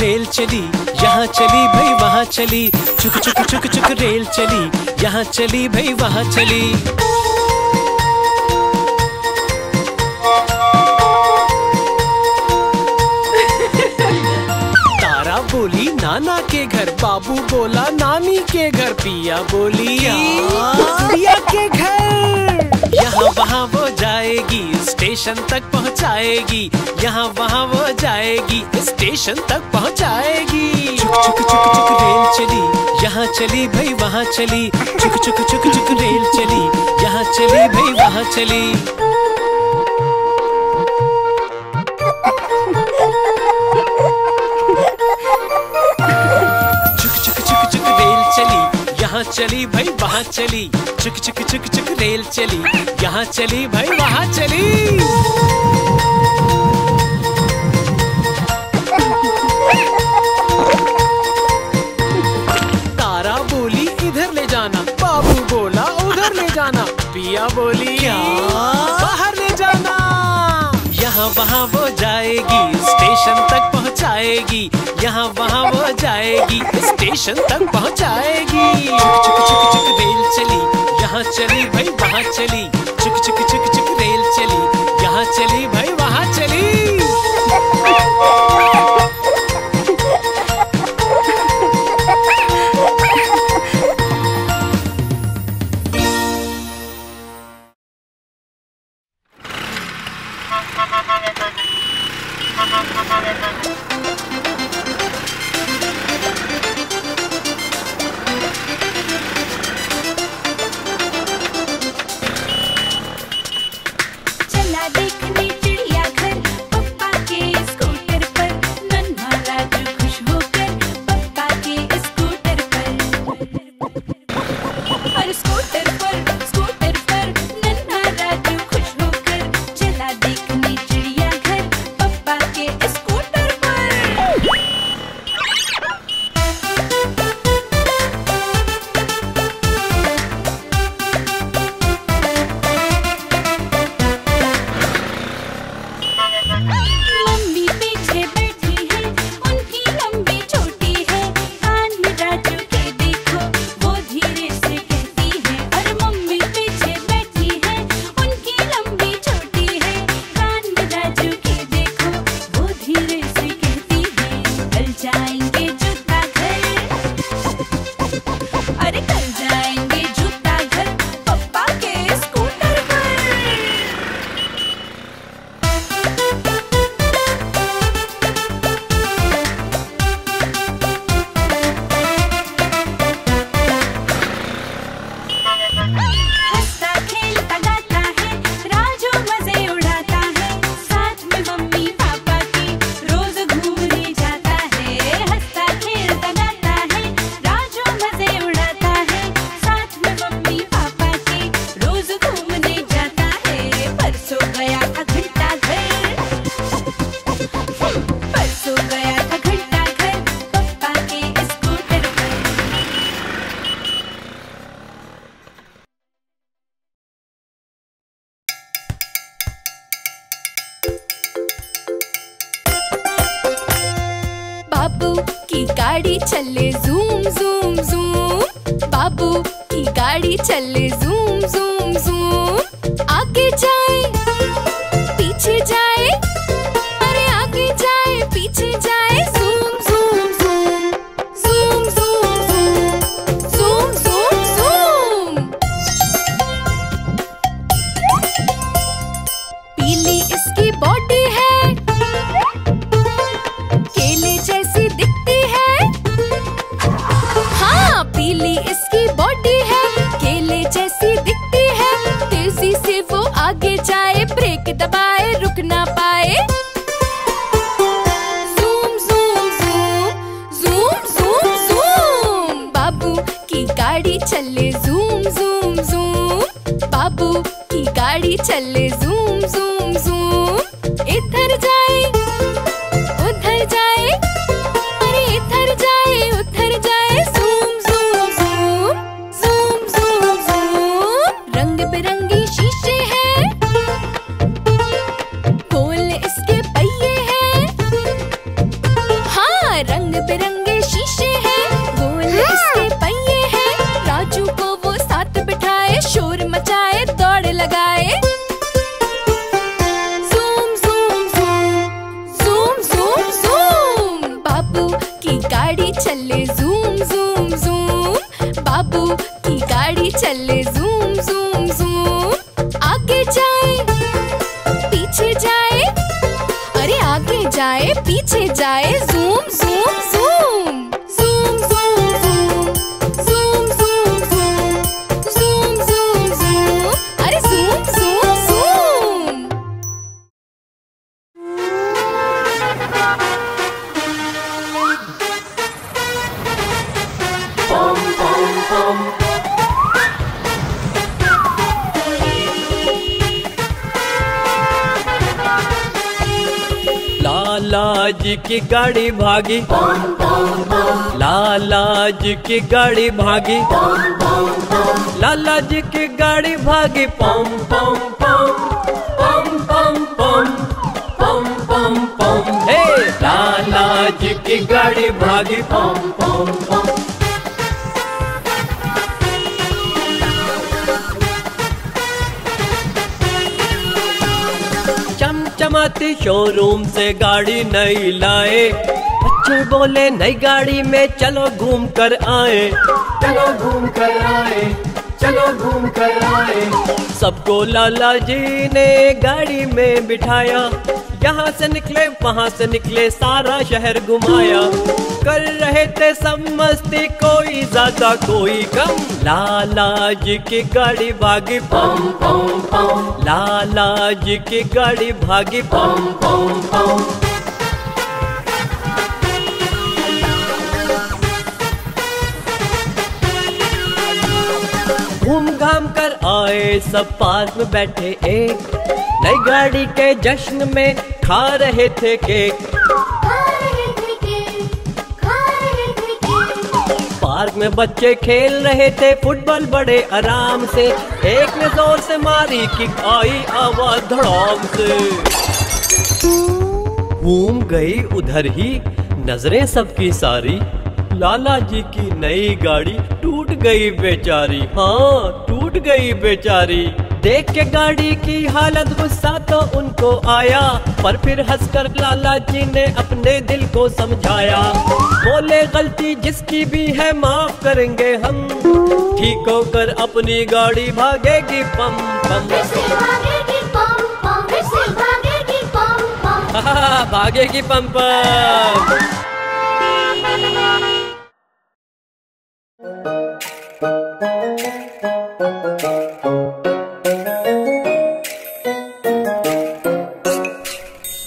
Rail चली, यहाँ चली भाई वहाँ चली, चुक चुक चुक चुक रेल चली, यहाँ चली भाई वहाँ चली। तारा बोली नाना के घर, बाबू बोला नानी के घर, पिया बोली गुड़िया के घर। यहाँ वहाँ वो जाएगी, स्टेशन तक पहुँचाएगी, यहाँ वहाँ वो जाएगी, स्टेशन तक पहुँचाएगी। चुक चुक चुक चुक रेल चली, यहाँ चली भाई वहाँ चली, चुक चुक चुक चुक रेल चली, यहाँ चली भाई वहाँ चली। यहाँ चली भाई वहाँ चली, चुक चुक चुक चुक रेल चली, यहाँ चली भाई वहाँ चली। तारा बोली इधर ले जाना, बाबू बोला उधर ले जाना, पिया बोली बाहर ले जाना। यहाँ वहाँ वो जाएगी, स्टेशन तक पहुँचाएगी, यहाँ वहाँ वो जाएगी, स्टेशन तक पहुँचाएगी। चुक चुक चुक चुक रेल चली, यहाँ चली भाई वहाँ चली, चुक चुक चुक चुक रेल चली, यहाँ चली भाई वहाँ चली। गाड़ी चले जूम जूम जूम, बाबू की गाड़ी चले जूम जूम जूम। आगे जाए पीछे जाए, अरे आगे जाए पीछे जाए, zoom zoom zoom zoom zoom zoom zoom zoom. पीली इसकी बॉडी है, केले जैसी दिखती है। हाँ, पीली इसकी बॉडी है, केले जैसी दिखती है। तेजी से वो आगे जाए, ब्रेक दबाए रुक ना पाए। Zoom zoom zoom zoom zoom zoom, बाबू की गाड़ी चले जूम जूम जूम, बाबू की गाड़ी चले जूम जूम जूम। इधर जाए उधर जाए, अरे इधर जाए उधर जाए, zoom zoom zoom zoom zoom zoom. रंग बिरंगी शीशे हैं, गोल इसके पहिए हैं। हाँ, चले जूम जूम जूम, बाबू की गाड़ी चले जूम जूम जूम। आगे जाए पीछे जाए, अरे आगे जाए पीछे जाए, zoom zoom zoom. Zoom zoom zoom, zoom zoom zoom, zoom zoom zoom, अरे जूम जूम जूम। पम पम पम। लाला जी की गाड़ी भागी, लाला जी की गाड़ी भागी, लाला जी की गाड़ी भागी, पम पम पम पम पम पम पम पम पम। हे लाला जी की गाड़ी भागी, पम पम पम। चमचमाती शोरूम से गाड़ी नई लाए, बच्चे बोले नई गाड़ी में चलो घूम कर आए, चलो घूम कर आए, चलो घूम कर आए। सबको लाला जी ने गाड़ी में बिठाया, यहाँ से निकले वहाँ से निकले, सारा शहर घुमाया। कर रहे थे सब मस्ती, कोई ज्यादा कोई कम। लाला जी की गाड़ी भागी, पम पम पम। लाला जी की गाड़ी भागी, पम पम पम। घूम घाम कर आए सब, पास में बैठे एक, नई गाड़ी के जश्न में खा रहे थे केक। पार्क में बच्चे खेल रहे थे फुटबॉल बड़े आराम से, एक ने जोर से मारी किक, आई आवाज धड़ाम से। घूम गई उधर ही नजरें सबकी सारी, लाला जी की नई गाड़ी टूट गई बेचारी, हाँ टूट गई बेचारी। देख के गाड़ी की हालत गुस्सा तो उनको आया, पर फिर हंसकर लाला जी ने अपने दिल को समझाया। बोले गलती जिसकी भी है माफ करेंगे हम, ठीक होकर अपनी गाड़ी भागेगी पम पम। भागेगी पम पम।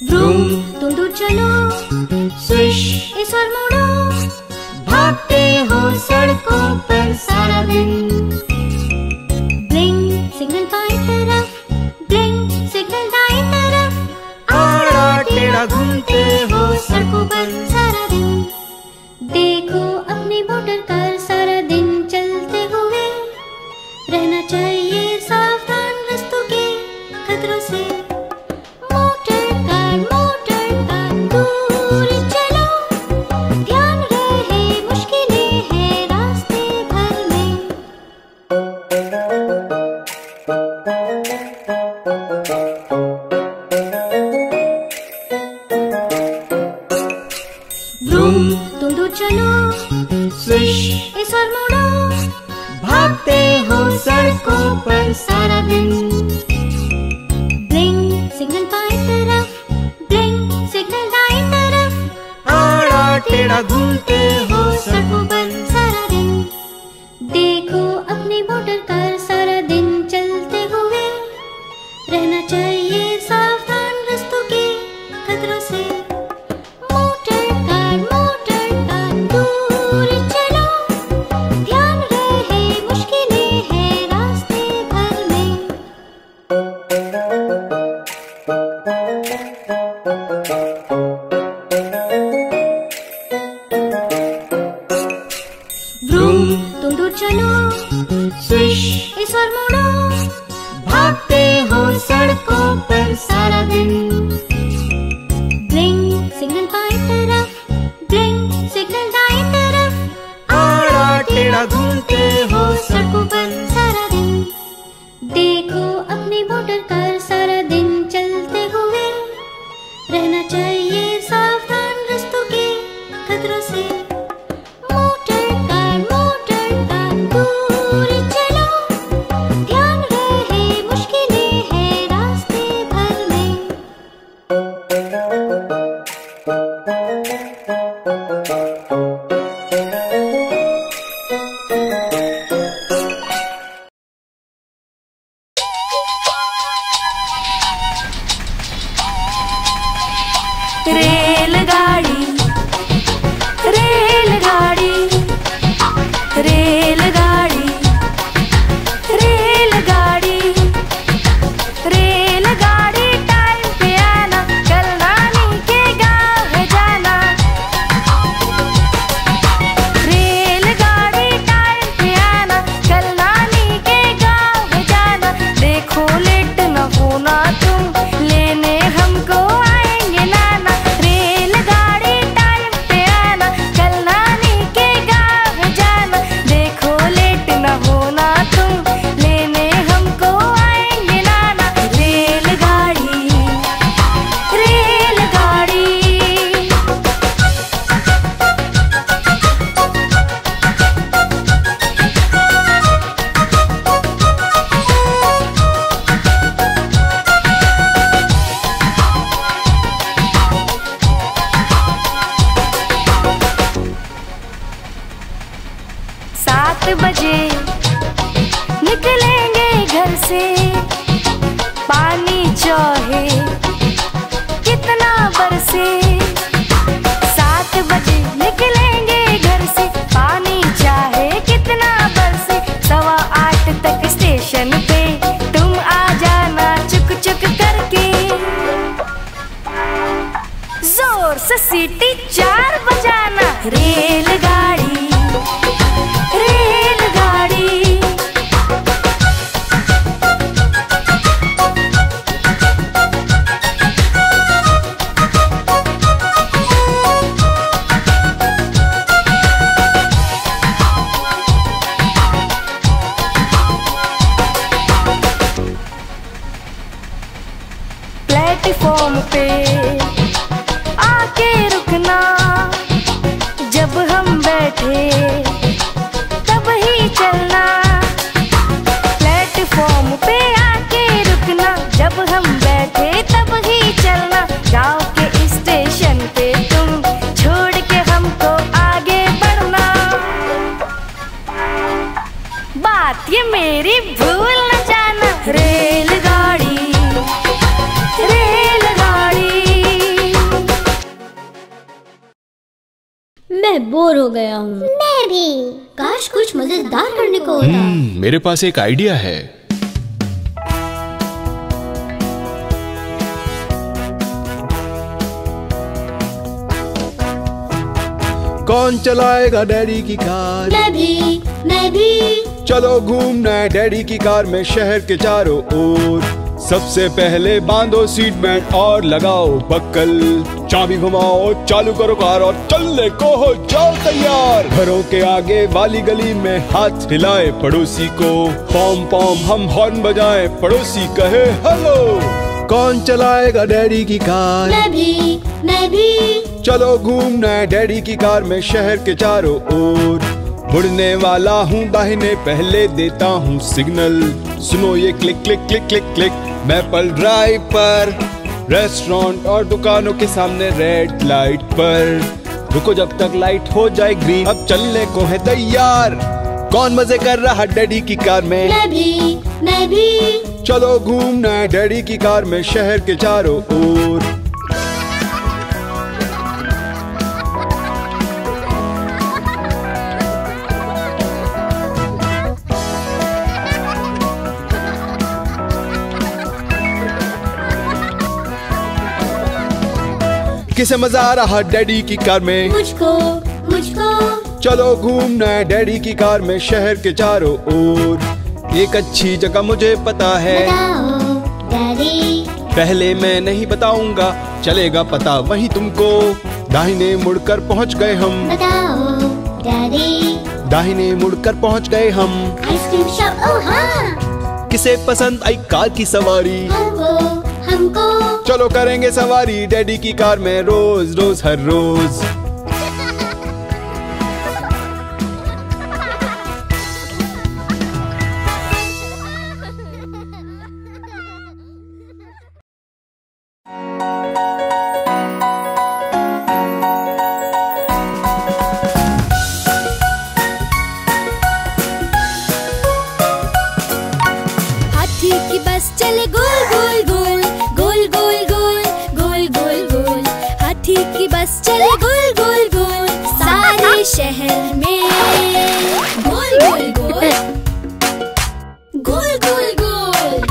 तुम दूर चलो, स्विश इस ओर मुड़ो, भागते हो सड़कों पर सारा दिन। ब्लिंक सिग्नल बाईं तरफ, ब्लिंक सिग्नल दाईं तरफ, आड़ा टेढ़ा घूमते हो सड़कों पर सारा दिन। देखो अपनी मोटर कार सारा दिन चलते हुए, रहना चाहिए सावधान रास्तों के खतरों से। तुम दूर चलो, स्विश इस ओर मुड़ो, भागते हो सड़कों पर सारा दिन। ब्लिंक सिग्नल बाईं तरफ, ब्लिंक सिग्नल दाईं तरफ, आड़ा टेढ़ा घूमते हो सड़कों पर सारा दिन। देखो अपनी मोटर कार सारा दिन चलते हुए, रहना चाहिए सावधान रास्तों के खतरों से। तुम दूर चलो, स्विश इस ओर मुड़ो, भागते हो सड़कों पर सारा दिन। ब्लिंक सिग्नल बाईं तरफ, ब्लिंक सिग्नल दाईं तरफ, आड़ा टेढ़ा घूमते हो सड़कों पर सारा दिन। देखो अपनी मोटर कार सारा दिन चलते हुए, रहना चाहिए सावधान रास्तों के खतरों से। रेलगाड़ी रेलगाड़ी रेलगाड़ी रेलगाड़ी रेलगाड़ी टाइम पे आना, कल नानी के गाँव है जाना। रेलगाड़ी टाइम पे आना, कल नानी के गाँव है जाना। देखो लेट न होना तुम, लेने हमको आएंगे नाना। रेलगाड़ी टाइम पे आना, कल नानी के गाँव है जाना। देखो लेट न होना तुम, लेने हमको आएंगे नाना। रेलगाड़ी रेलगाड़ी सात बजे निकलेंगे घर से, पानी चाहे कितना बरसे। 7 बजे निकलेंगे घर से, पानी चाहे कितना बरसे। 7:15 तक स्टेशन पे तुम आ जाना चुक चुक करके। जोर से सीटी 4 बजाना। रेलगाड़ी रेलगाड़ी प्लेटफॉर्म पे आके रुकना, जब हम बैठे तब ही चलना। प्लेटफॉर्म पे आके रुकना, जब हम बैठे तब ही चलना। गाँव के स्टेशन पे तुम छोड़ के हमको आगे बढ़ना। बात ये मेरी भूल न जाना। रेलगाड़ी रेलगाड़ी। मैं बोर हो गया हूँ। मैं भी। काश कुछ मजेदार करने को होता। मेरे पास एक आइडिया है। कौन चलाएगा डैडी की कार? मैं भी, मैं भी। चलो घूमना है डैडी की कार में शहर के चारों ओर। सबसे पहले बांधो सीट बेल्ट और लगाओ बक्कल। चाबी घुमाओ, चालू करो कार और चलने को हो जाओ तैयार। घरों के आगे वाली गली में हाथ हिलाए पड़ोसी को। पॉम पॉम हम हॉर्न बजाए, पड़ोसी कहे हेलो। कौन चलाएगा डैडी की कार? मैं भी, मैं भी। चलो घूमना है डैडी की कार में शहर के चारों ओर। मुड़ने वाला हूँ दाहिने, पहले देता हूँ सिग्नल। सुनो ये click click click click click. Maple drive पर रेस्टोरेंट और दुकानों के सामने रेड लाइट पर। रुको जब तक लाइट हो जाए ग्रीन, अब चलने को है तैयार। कौन मजे कर रहा डैडी की कार में? मैं भी, मैं भी। चलो घूमना है डैडी की कार में शहर के चारों ओर। किसे मजा आ रहा डैडी की कार में? मुझको, मुझको। चलो घूमना है डैडी की कार में शहर के चारों ओर। एक अच्छी जगह मुझे पता है। बताओ डैडी। पहले मैं नहीं बताऊंगा, चलेगा पता वही तुमको। दाहिने मुड़कर पहुंच गए हम। बताओ डैडी। दाहिने मुड़कर पहुंच गए हम। आइसक्रीम शॉप, ओ हाँ। किसे पसंद आई कार की सवारी? हमको, हमको। चलो करेंगे सवारी डैडी की कार में रोज रोज हर रोज। बस चले गोल गोल गोल सारे शहर में। गोल गोल गोल गोल गोल गोल।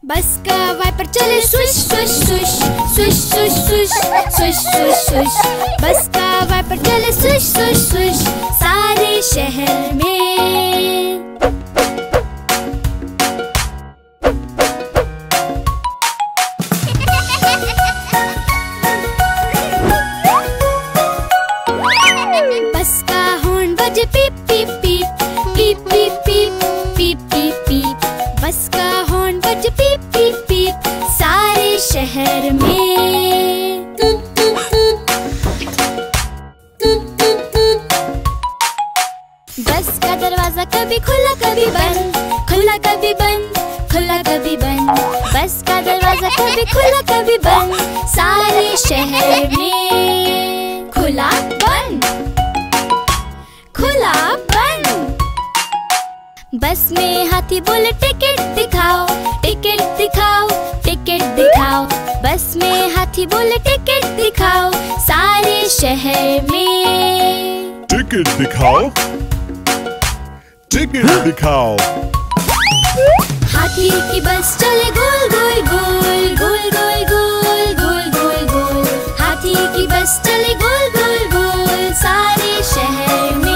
बस का वाइपर चले swish swish swish swish swish swish swish swish swish. बस का वाइपर चले स्विश स्विश स्विश सारे शहर में। बस का हॉर्न बजे पीप पीप पीप पीप पीप पीप पीप पीप पीप। बस का हॉर्न बजे पीप पीप पीप सारे शहर में। बस का दरवाजा कभी खुला कभी बंद, खुला कभी बंद, खुला कभी बंद। बस का दरवाजा कभी खुला कभी बंद सारे शहर में। खुला बंद, खुला बंद। बस में हाथी बोले टिकट दिखाओ, टिकट दिखाओ, टिकट दिखाओ। बस में हाथी बोले टिकट दिखाओ सारे शहर में। टिकट दिखाओ, टिकट दिखाओ। हाथी की बस चले गोल गोल गोल गोल गोल गोल गोल गोल गोल। हाथी की बस चले गोल गोल गोल सारे शहर में।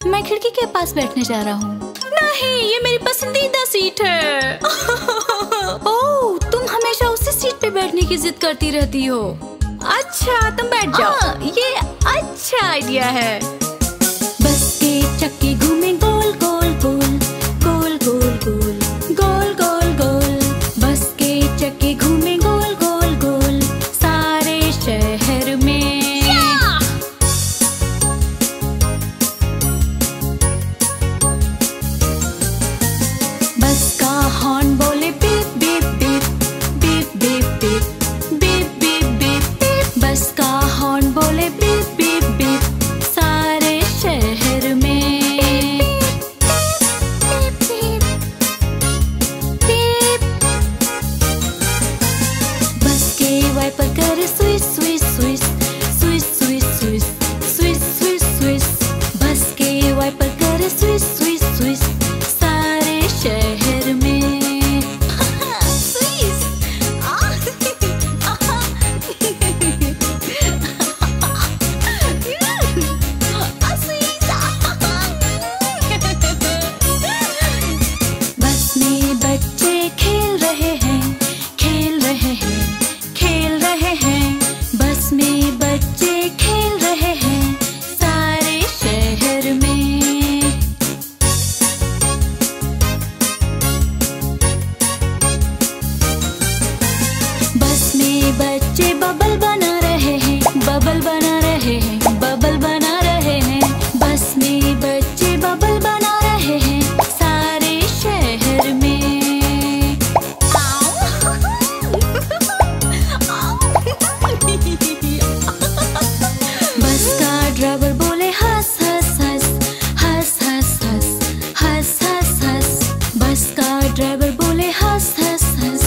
मैं खिड़की के पास बैठने जा रहा हूँ। नहीं, ये मेरी पसंदीदा सीट है। ओह, तुम हमेशा उसी सीट पे बैठने की जिद करती रहती हो। अच्छा, तुम बैठ जाओ। ये अच्छा आइडिया है। बस के चक्के घूमे गोल गोल गोल गोल गोल गोल गोल गोल गोल। बस के चक्के घूमे गोल गोल गोल सारे शहर में। बस का हॉर्न बोले beep beep beep beep beep beep beep beep beep. बस का हॉर्न बोले बीप बीप बीप सारे शहर में। बस के वाइपर करे swish swish swish swish swish swish swish swish swish. बस के वाइपर करे स्विश स्विश स्विश सारे शहर में। स्विश। बस में बच्चे खेल रहे हैं, खेल रहे हैं, खेल रहे हैं। बस में बच्चे खेल रहे हैं सारे शहर में। बस में बच्चे बबल बना रहे हैं, बबल बना रहे हैं, बबल बना रहे हैं। बस में बच्चे बबल बना रहे हैं सारे शहर में। बस का ड्राइवर बोले हंस हंस हंस हंस हंस हंस हंस हंस हंस। बस का ड्राइवर बोले हंस हंस हंस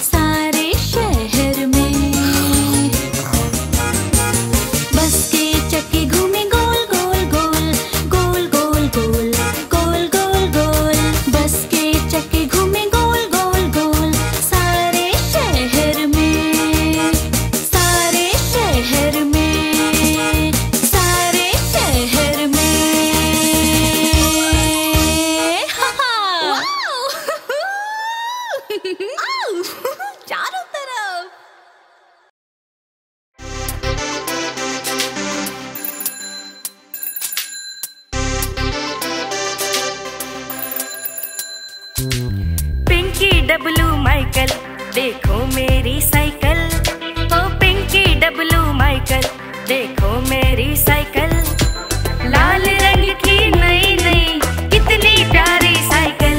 सारे शहर में। बस के चक्के घूमे गोल गोल गोल गोल गोल गोल गोल गोल गोल। बस के चक्के घूमे गोल गोल गोल सारे शहर में, सारे शहर में, सारे शहर में। हा हा। चारों तरफ। पिंकी डब्लू माइकल देखो मेरी साइकिल। ओ पिंकी डब्लू माइकल देखो मेरी साइकिल। लाल रंग की नई नई कितनी प्यारी साइकिल।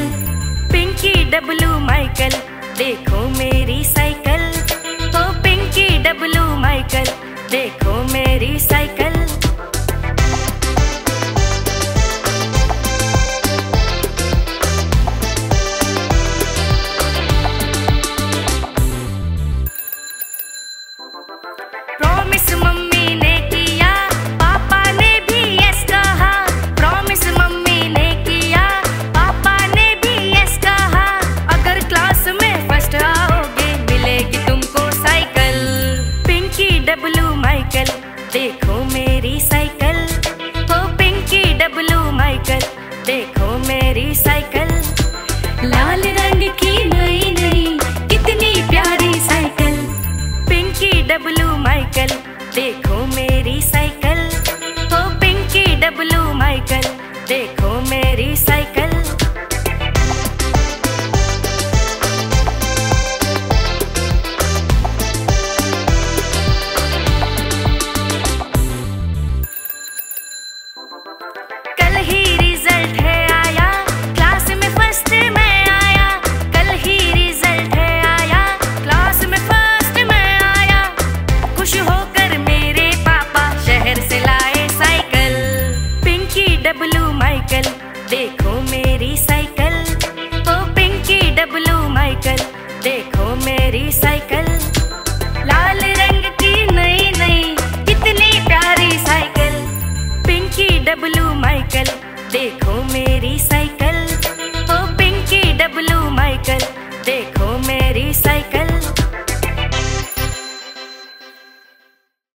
पिंकी डब्लू माइकल देखो मेरी साइकिल। ओ पिंकी डब्लू माइकल देखो मेरी साइकिल। मेरी साइकिल। लाल रंग की नई नई कितनी प्यारी साइकिल। पिंकी डब्लू माइकल देखो मेरी साइकिल। ओ पिंकी डब्लू माइकल देखो मेरी साइकिल।